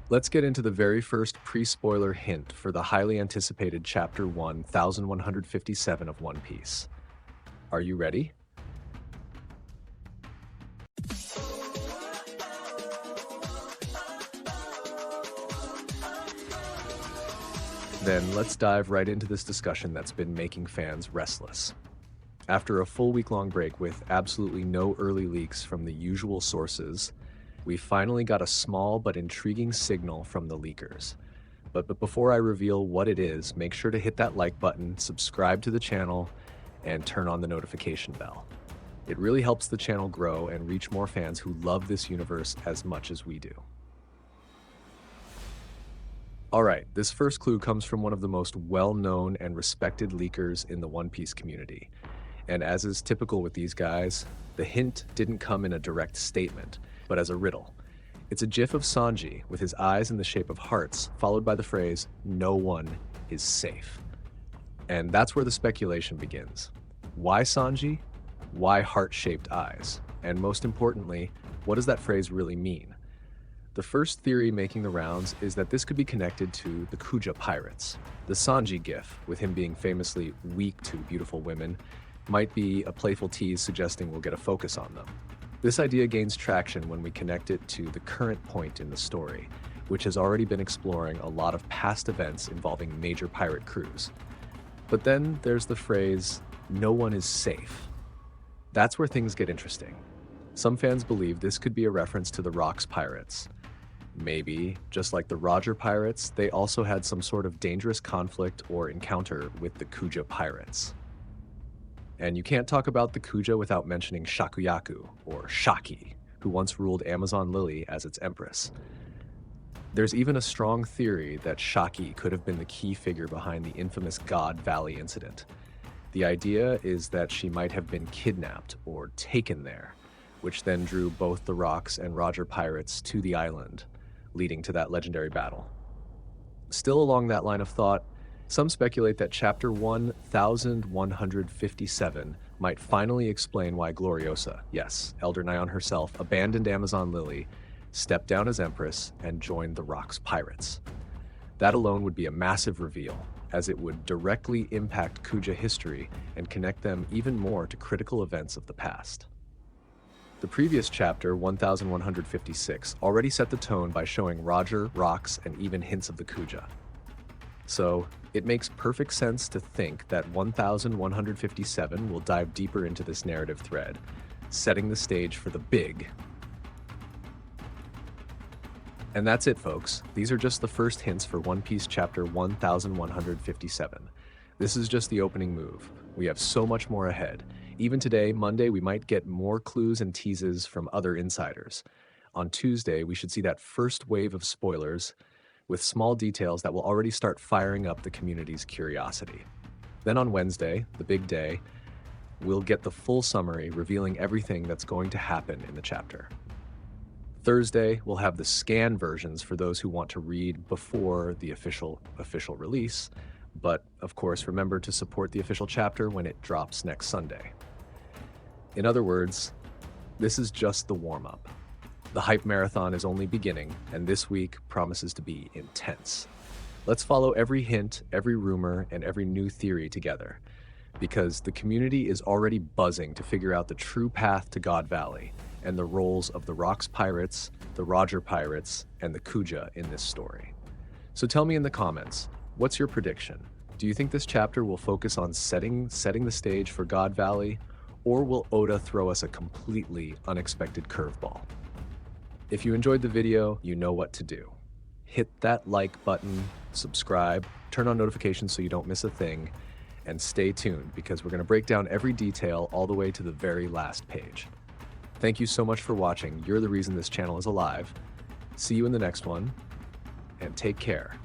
Let's get into the very first pre-spoiler hint for the highly anticipated Chapter 1157 of One Piece. Are you ready? Then let's dive right into this discussion that's been making fans restless. After a full week-long break with absolutely no early leaks from the usual sources, we finally got a small but intriguing signal from the leakers. But before I reveal what it is, make sure to hit that like button, subscribe to the channel, and turn on the notification bell. It really helps the channel grow and reach more fans who love this universe as much as we do. Alright, this first clue comes from one of the most well-known and respected leakers in the One Piece community. And as is typical with these guys, the hint didn't come in a direct statement, but as a riddle. It's a gif of Sanji with his eyes in the shape of hearts, followed by the phrase, "No one is safe." And that's where the speculation begins. Why Sanji? Why heart-shaped eyes? And most importantly, what does that phrase really mean? The first theory making the rounds is that this could be connected to the Kuja pirates. The Sanji gif, with him being famously weak to beautiful women, might be a playful tease suggesting we'll get a focus on them. This idea gains traction when we connect it to the current point in the story, which has already been exploring a lot of past events involving major pirate crews. But then there's the phrase, "No one is safe." That's where things get interesting. Some fans believe this could be a reference to the Rocks pirates. Maybe, just like the Roger pirates, they also had some sort of dangerous conflict or encounter with the Kuja pirates. And you can't talk about the Kuja without mentioning Shakuyaku, or Shaki, who once ruled Amazon Lily as its empress. There's even a strong theory that Shaki could have been the key figure behind the infamous God Valley incident. The idea is that she might have been kidnapped or taken there, which then drew both the Rocks and Roger pirates to the island, leading to that legendary battle. Still along that line of thought, some speculate that Chapter 1157 might finally explain why Gloriosa, yes, Elder Nyan herself, abandoned Amazon Lily, stepped down as Empress, and joined the Rocks pirates. That alone would be a massive reveal, as it would directly impact Kuja history and connect them even more to critical events of the past. The previous chapter, 1156, already set the tone by showing Roger, Rocks, and even hints of the Kuja. So, it makes perfect sense to think that 1157 will dive deeper into this narrative thread, setting the stage for the big. And that's it, folks. These are just the first hints for One Piece chapter 1157. This is just the opening move. We have so much more ahead. Even today, Monday, we might get more clues and teases from other insiders. On Tuesday, we should see that first wave of spoilers with small details that will already start firing up the community's curiosity. Then on Wednesday, the big day, we'll get the full summary revealing everything that's going to happen in the chapter. Thursday, we'll have the scan versions for those who want to read before the official release, but of course remember to support the official chapter when it drops next Sunday. In other words, this is just the warm-up. The hype marathon is only beginning, and this week promises to be intense. Let's follow every hint, every rumor, and every new theory together, because the community is already buzzing to figure out the true path to God Valley and the roles of the Rocks pirates, the Roger pirates, and the Kuja in this story. So tell me in the comments, what's your prediction? Do you think this chapter will focus on setting the stage for God Valley, or will Oda throw us a completely unexpected curveball? If you enjoyed the video, you know what to do. Hit that like button, subscribe, turn on notifications so you don't miss a thing, and stay tuned because we're going to break down every detail all the way to the very last page. Thank you so much for watching. You're the reason this channel is alive. See you in the next one, and take care.